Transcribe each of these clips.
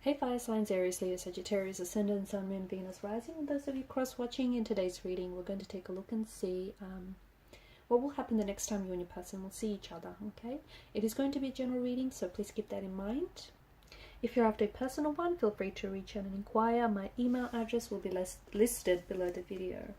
Hey fire signs, Aries, Leo, Sagittarius, Ascendant, Sun, Moon, Venus, Rising, and those of you cross-watching. In today's reading, we're going to take a look and see what will happen the next time you and your person will see each other, okay? It is going to be a general reading, so please keep that in mind. If you're after a personal one, feel free to reach out and inquire. My email address will be listed below the video.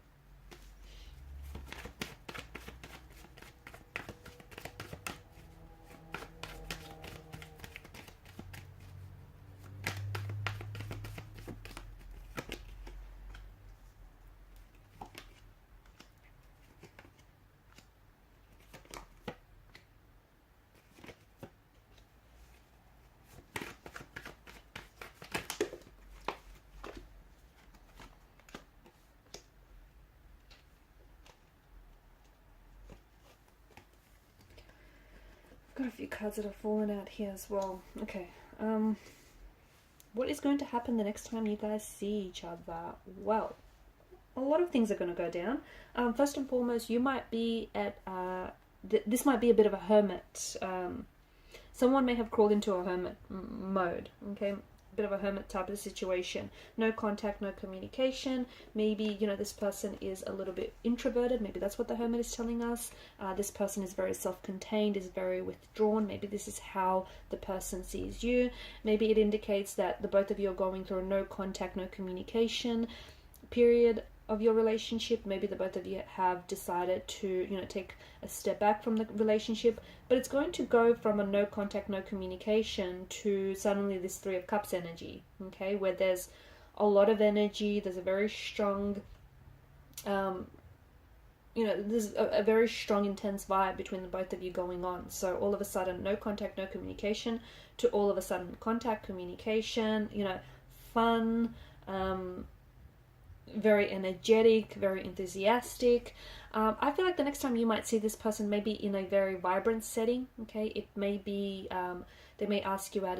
Got a few cards that have fallen out here as well. Okay. What is going to happen the next time you guys see each other? Well, a lot of things are going to go down. First and foremost, you might be at this might be a bit of a hermit. Someone may have crawled into a hermit mode. Okay, bit of a hermit type of situation. No contact, no communication. Maybe, you know, this person is a little bit introverted. Maybe that's what the hermit is telling us. This person is very self-contained, is very withdrawn. Maybe this is how the person sees you. Maybe it indicates that the both of you are going through a no contact, no communication period of your relationship. Maybe the both of you have decided to, you know, take a step back from the relationship, but it's going to go from a no contact, no communication to suddenly this Three of Cups energy, okay, where there's a lot of energy, there's a very strong there's a very strong intense vibe between the both of you going on. So all of a sudden no contact, no communication, to all of a sudden contact, communication, you know, fun, very energetic, very enthusiastic. I feel like the next time you might see this person maybe in a very vibrant setting, okay? It may be, they may ask you out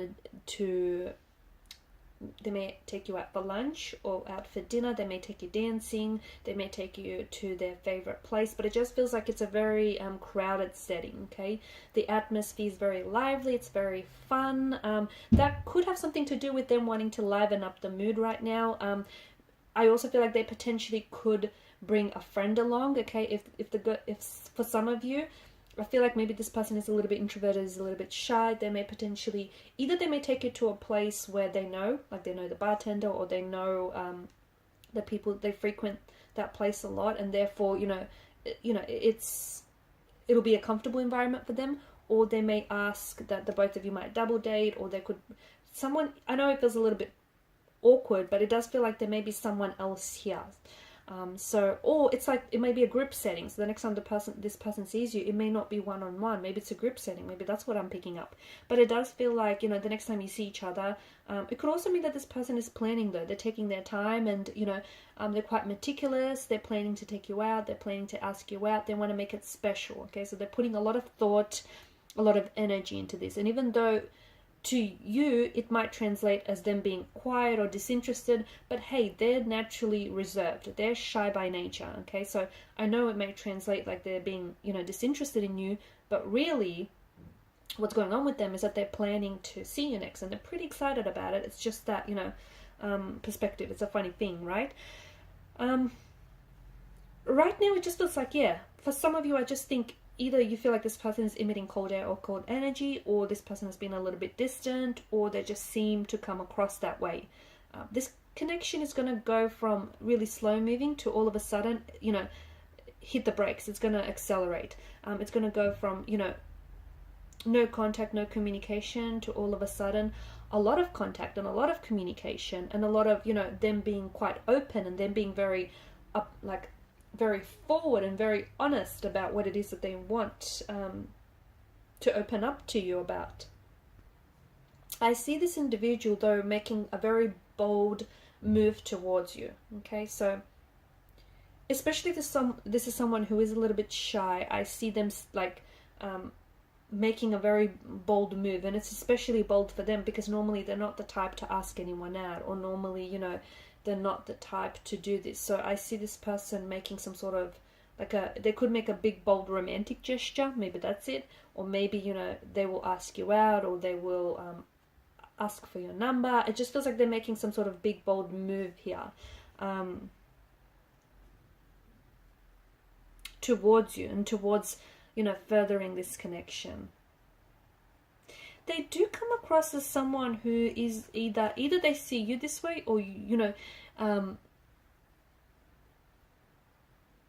they may take you out for lunch or out for dinner, they may take you dancing, they may take you to their favorite place, but it just feels like it's a very crowded setting, okay? The atmosphere is very lively, it's very fun. That could have something to do with them wanting to liven up the mood right now. I also feel like they potentially could bring a friend along, okay? If for some of you, I feel like maybe this person is a little bit introverted, is a little bit shy. They may potentially, either they may take you to a place where they know, like they know the bartender, or they know the people, they frequent that place a lot, and therefore, it'll be a comfortable environment for them. Or they may ask that the both of you might double date, or they could, I know it feels a little bit awkward, but it does feel like there may be someone else here. Or it's like it may be a group setting. So the next time this person sees you, it may not be one-on-one. Maybe it's a group setting. Maybe that's what I'm picking up. But it does feel like, you know, the next time you see each other, it could also mean that this person is planning, though. They're taking their time, and, you know, they're quite meticulous. They're planning to take you out. They're planning to ask you out. They want to make it special. Okay, so they're putting a lot of thought, a lot of energy into this. And even though to you it might translate as them being quiet or disinterested, but hey, they're naturally reserved, they're shy by nature, okay? So I know it may translate like they're being, you know, disinterested in you, but really what's going on with them is that they're planning to see you next, and they're pretty excited about it. It's just that, you know, perspective. It's a funny thing, right? Right now it just feels like, yeah, for some of you, I just think either you feel like this person is emitting cold air or cold energy, or this person has been a little bit distant, or they just seem to come across that way. This connection is going to go from really slow moving to all of a sudden, you know, hit the brakes. It's going to accelerate. It's going to go from, you know, no contact, no communication, to all of a sudden a lot of contact and a lot of communication, and a lot of, you know, them being quite open, and them being very very forward and very honest about what it is that they want to open up to you about. I see this individual, though, making a very bold move towards you, okay? So especially if this is someone who is a little bit shy, I see them like making a very bold move, and it's especially bold for them because normally they're not the type to ask anyone out, or normally, you know, they're not the type to do this. So I see this person making some sort of they could make a big bold romantic gesture, maybe that's it, or maybe, you know, they will ask you out, or they will ask for your number. It just feels like they're making some sort of big, bold move here towards you and towards, you know, furthering this connection. They do come across as someone who is either they see you this way, or, you know,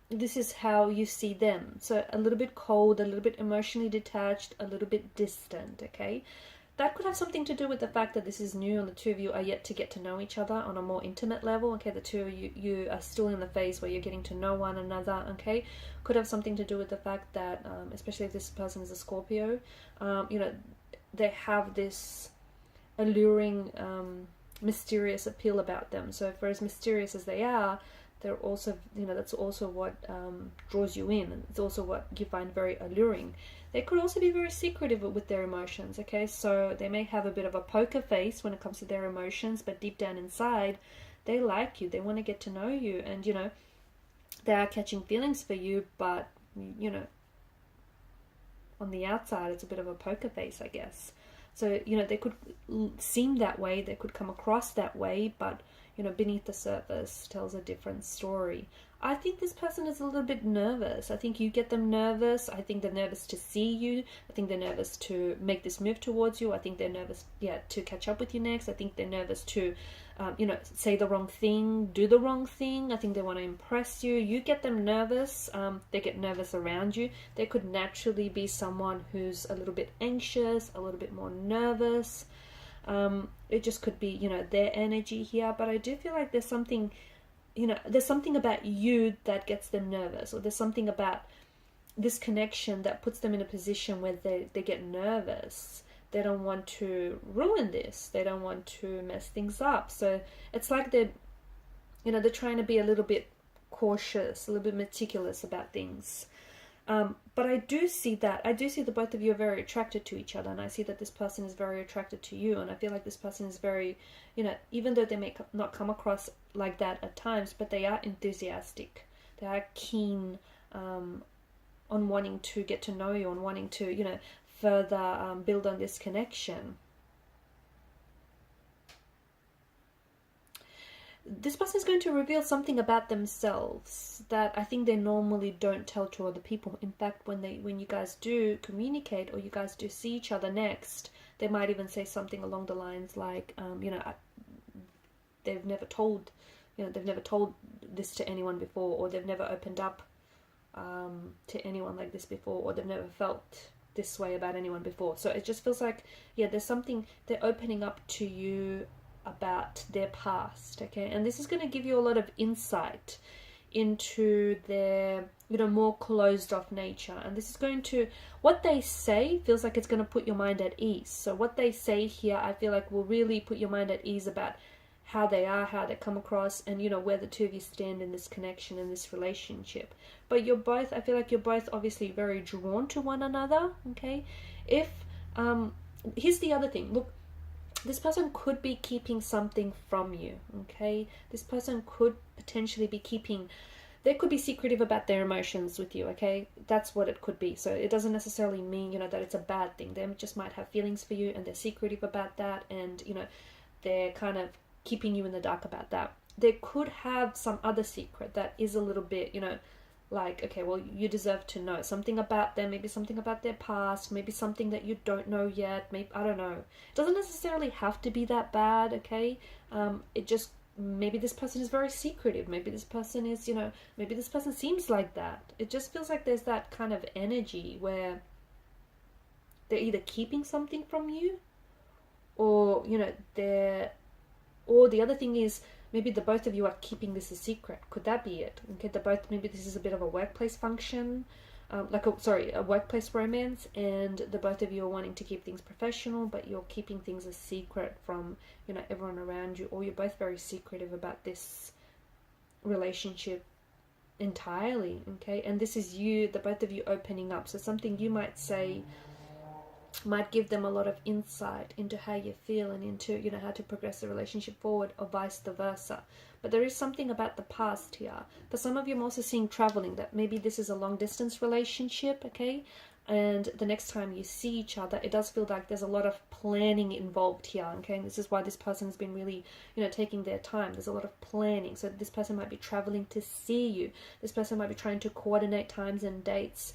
this is how you see them. So a little bit cold, a little bit emotionally detached, a little bit distant, okay? That could have something to do with the fact that this is new and the two of you are yet to get to know each other on a more intimate level, okay? The two of you are still in the phase where you're getting to know one another, okay? Could have something to do with the fact that, especially if this person is a Scorpio, you know, they have this alluring, mysterious appeal about them. So for as mysterious as they are, they're also, you know, that's also what draws you in, and it's also what you find very alluring. They could also be very secretive with their emotions, okay? So they may have a bit of a poker face when it comes to their emotions, but deep down inside, they like you, they want to get to know you, and, you know, they are catching feelings for you, but, you know, on the outside, it's a bit of a poker face, I guess. So, you know, they could seem that way, they could come across that way, but, you know, beneath the surface tells a different story. I think this person is a little bit nervous. I think you get them nervous. I think they're nervous to see you. I think they're nervous to make this move towards you. I think they're nervous, yeah, to catch up with you next. I think they're nervous to, you know, say the wrong thing, do the wrong thing. I think they want to impress you. You get them nervous. They get nervous around you. They could naturally be someone who's a little bit anxious, a little bit more nervous. It just could be, you know, their energy here. But I do feel like there's something, you know, there's something about you that gets them nervous, or there's something about this connection that puts them in a position where they get nervous. They don't want to ruin this. They don't want to mess things up. So it's like they're, you know, they're trying to be a little bit cautious, a little bit meticulous about things. But I do see that. I do see that both of you are very attracted to each other, and I see that this person is very attracted to you, and I feel like this person is very, you know, even though they may not come across like that at times, but they are enthusiastic. They are keen on wanting to get to know you, on wanting to, you know, further build on this connection. This person is going to reveal something about themselves that I think they normally don't tell to other people. In fact, when you guys do communicate, or you guys do see each other next, they might even say something along the lines like, you know, they've never told this to anyone before, or they've never opened up to anyone like this before, or they've never felt this way about anyone before. So it just feels like, yeah, there's something, they're opening up to you about their past, okay? And this is going to give you a lot of insight into their, you know, more closed off nature. And this is going to, what they say feels like it's going to put your mind at ease. So what they say here, I feel like will really put your mind at ease about how they are, how they come across, and, you know, where the two of you stand in this connection, in this relationship. But you're both, I feel like you're both obviously very drawn to one another, okay? If, here's the other thing, look, this person could be keeping something from you, okay? This person could potentially be keeping, they could be secretive about their emotions with you, okay? That's what it could be. So it doesn't necessarily mean, you know, that it's a bad thing. They just might have feelings for you, and they're secretive about that, and, you know, they're kind of keeping you in the dark about that. They could have some other secret that is a little bit, you know, like, okay, well, you deserve to know something about them, maybe something about their past, maybe something that you don't know yet, maybe, I don't know. It doesn't necessarily have to be that bad, okay? It just, maybe this person is very secretive, maybe this person is, you know, maybe this person seems like that. It just feels like there's that kind of energy where they're either keeping something from you, or, you know, or the other thing is, maybe the both of you are keeping this a secret. Could that be it? Okay, maybe this is a bit of a workplace function, a workplace romance, and the both of you are wanting to keep things professional, but you're keeping things a secret from, you know, everyone around you, or you're both very secretive about this relationship entirely, okay? And this is you, the both of you opening up. So something you might say might give them a lot of insight into how you feel, and into, you know, how to progress the relationship forward, or vice versa. But there is something about the past here. For some of you, I'm also seeing traveling, that maybe this is a long distance relationship, okay? and the next time you see each other, it does feel like there's a lot of planning involved here, okay? And this is why this person has been really, taking their time. There's a lot of planning. So this person might be traveling to see you. This person might be trying to coordinate times and dates,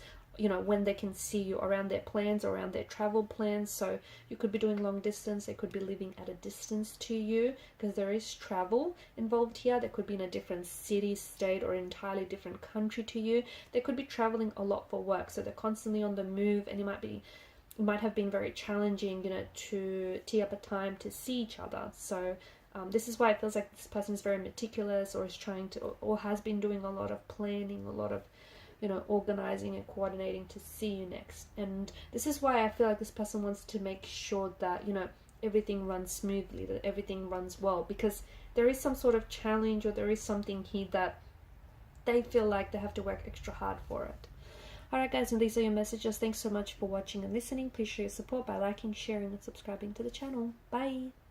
when they can see you, around their plans, around their travel plans. So you could be doing long distance. They could be living at a distance to you, because there is travel involved here. They could be in a different city, state, or entirely different country to you. They could be traveling a lot for work. So they're constantly on the move, and it might have been very challenging, to tee up a time to see each other. So this is why it feels like this person is very meticulous, or is trying to, or has been doing a lot of planning, a lot of organizing and coordinating to see you next. And this is why I feel like this person wants to make sure that, everything runs smoothly, that everything runs well, because there is some sort of challenge, or there is something here that they feel like they have to work extra hard for it. Alright guys, and these are your messages. Thanks so much for watching and listening. Please show your support by liking, sharing, and subscribing to the channel. Bye!